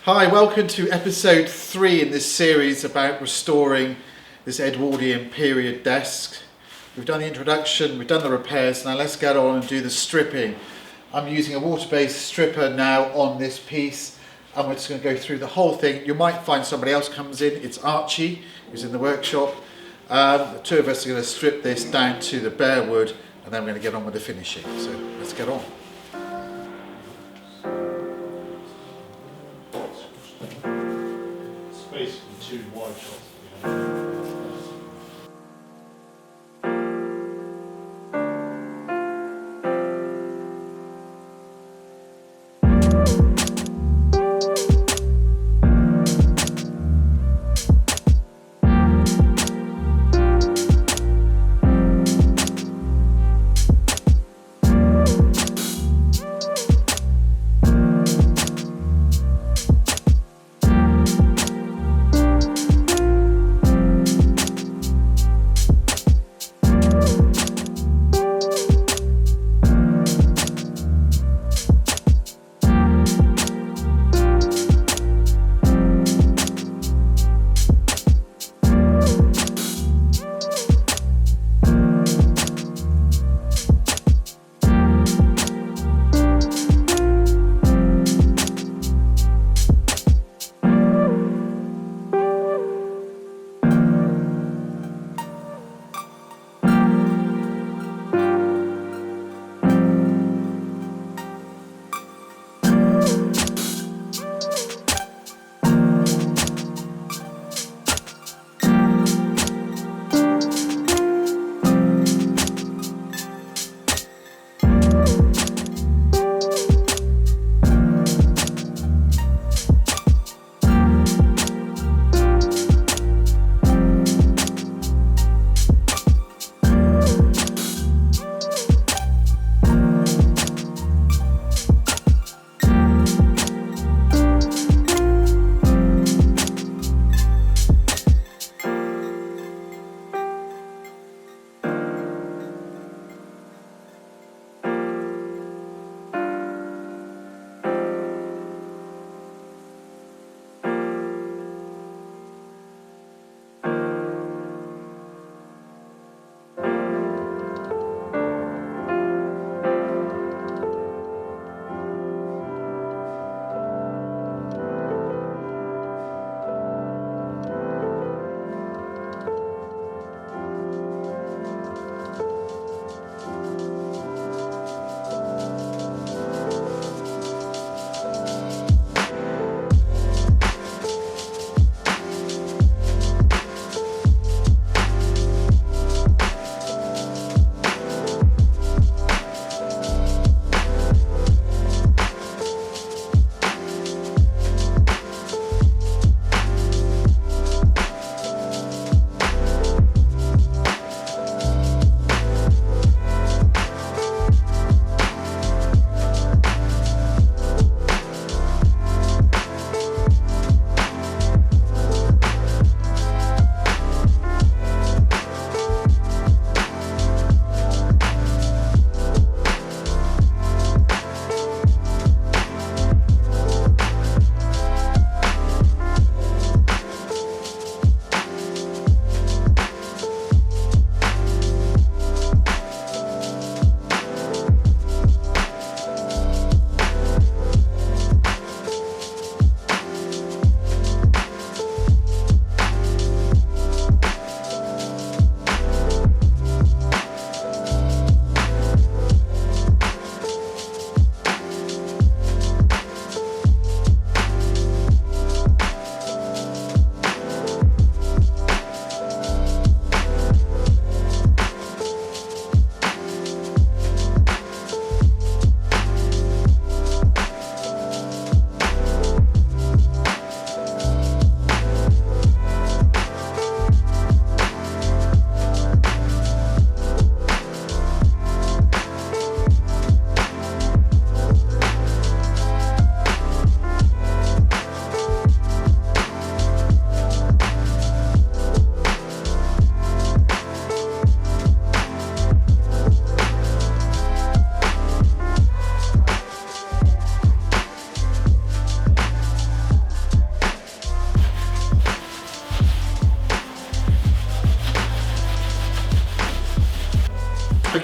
Hi, welcome to episode 3 in this series about restoring this Edwardian period desk. We've done the introduction, we've done the repairs, now let's get on and do the stripping. I'm using a water-based stripper now on this piece and we're just going to go through the whole thing. You might find somebody else comes in, it's Archie who's in the workshop. The two of us are going to strip this down to the bare wood and then we're going to get on with the finishing. So let's get on. Basically two wide shots.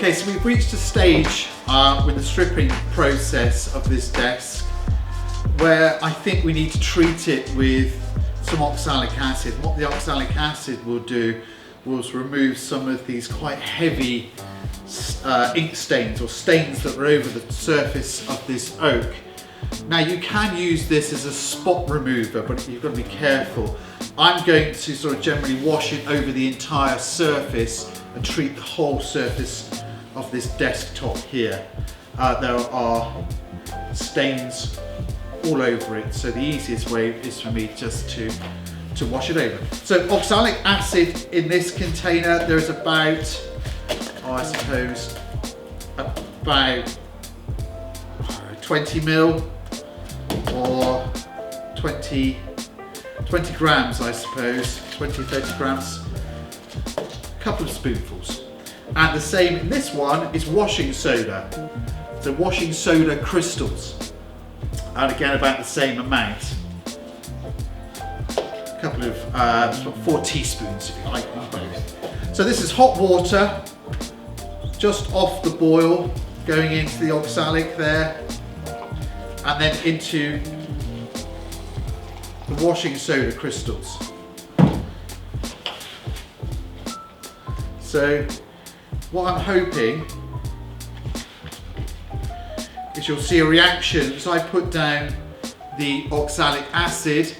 Okay, so we've reached a stage with the stripping process of this desk where I think we need to treat it with some oxalic acid. What the oxalic acid will do was remove some of these quite heavy ink stains or stains that were over the surface of this oak. Now you can use this as a spot remover, but you've got to be careful. I'm going to sort of generally wash it over the entire surface and treat the whole surface of this desktop here. There are stains all over it, so the easiest way is for me just to wash it over. So oxalic acid in this container, there's about, I suppose, about 20 mil or 20 grams, I suppose, 20, 30 grams, a couple of spoonfuls. And the same in this one is washing soda. So washing soda crystals. And again, about the same amount. A couple of, 4 teaspoons if you like, both. So this is hot water, just off the boil, going into the oxalic there, and then into the washing soda crystals. So what I'm hoping is you'll see a reaction as I put down the oxalic acid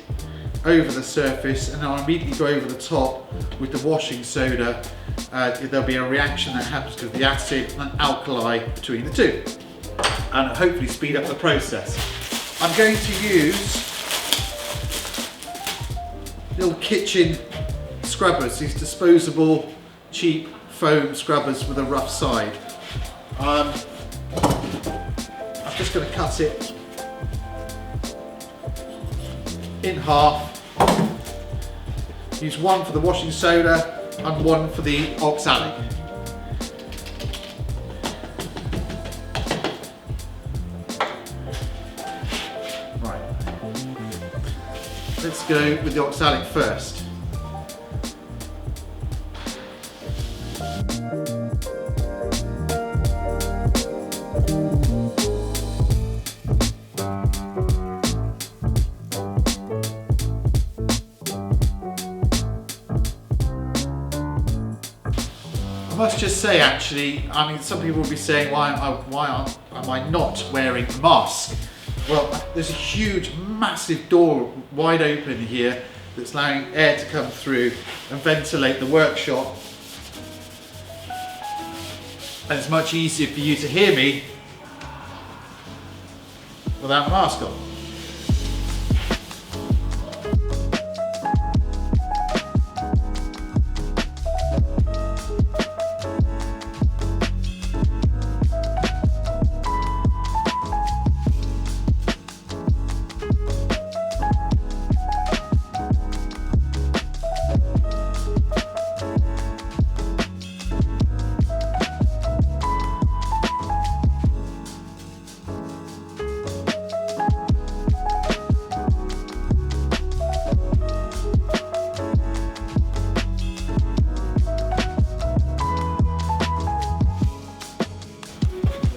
over the surface, and I'll immediately go over the top with the washing soda. There'll be a reaction that happens with the acid and alkali between the two, and hopefully speed up the process. I'm going to use little kitchen scrubbers, these disposable cheap foam scrubbers with a rough side. I'm just going to cut it in half. Use one for the washing soda and one for the oxalic. Right. Let's go with the oxalic first. I must just say, actually, I mean, some people will be saying, why am I not wearing a mask? Well, there's a huge, massive door wide open here that's allowing air to come through and ventilate the workshop. And it's much easier for you to hear me without a mask on.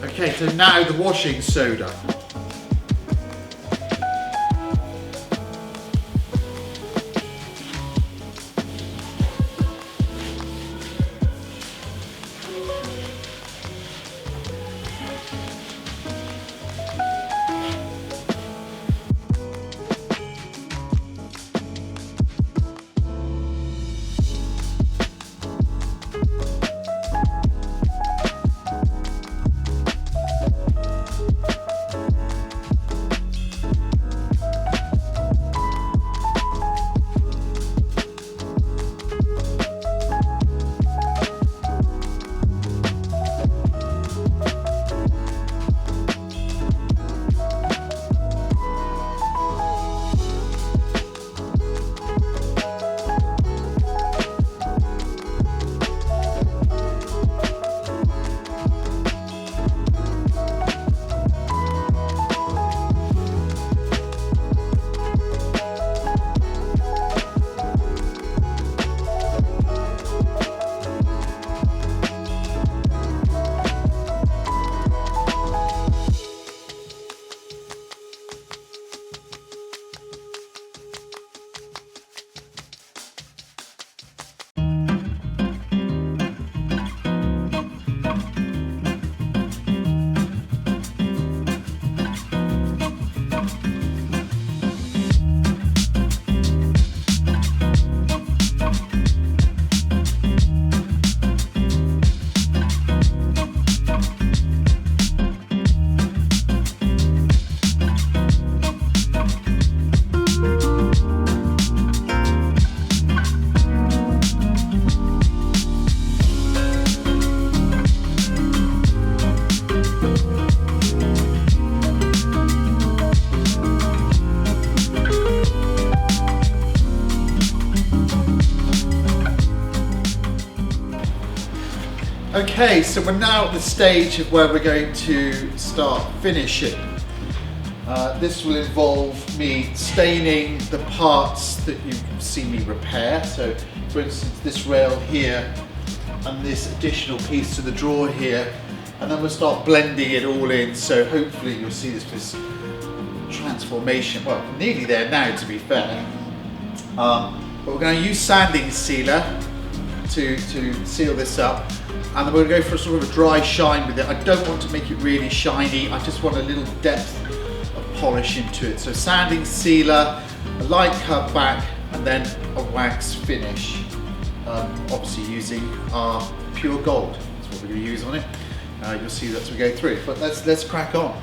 Okay, so now the washing soda. Okay, so we're now at the stage of where we're going to start finishing. This will involve me staining the parts that you've seen me repair. So for instance, this rail here and this additional piece to the drawer here, and then we'll start blending it all in. So hopefully you'll see this transformation. Well, nearly there now, to be fair. But we're going to use sanding sealer to seal this up, and then we're going to go for a sort of a dry shine with it. I don't want to make it really shiny, I just want a little depth of polish into it. So sanding sealer, a light cut back, and then a wax finish. Obviously using our pure gold, that's what we're going to use on it. You'll see that as we go through, but let's crack on.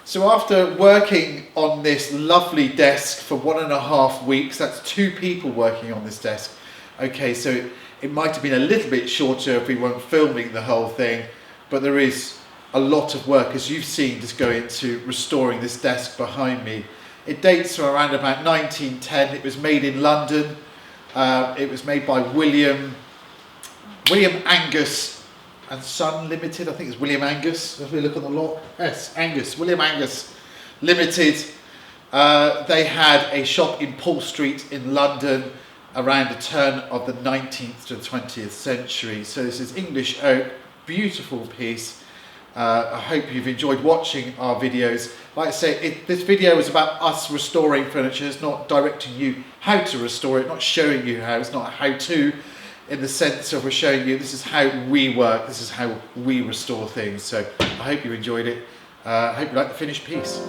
So after working on this lovely desk for 1.5 weeks, that's 2 people working on this desk. Okay, so it might have been a little bit shorter if we weren't filming the whole thing, but there is a lot of work, as you've seen, just go into restoring this desk behind me. It dates from around about 1910. It was made in London. It was made by William Angus and Son Limited. I think it's William Angus. If we look on the lock, yes, Angus, William Angus Limited. They had a shop in Paul Street in London around the turn of the 19th to the 20th century. So this is English oak, beautiful piece. I hope you've enjoyed watching our videos. Like I say, this video is about us restoring furniture. It's not directing you how to restore it, not showing you how. It's not a how-to in the sense of we're showing you this is how we work, this is how we restore things. So I hope you enjoyed it. I hope you like the finished piece.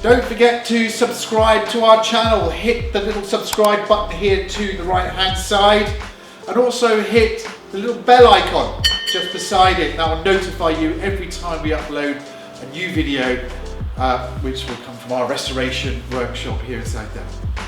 Don't forget to subscribe to our channel. Hit the little subscribe button here to the right hand side, and also hit the little bell icon just beside it. That will notify you every time we upload a new video, which will come from our restoration workshop here in Southampton.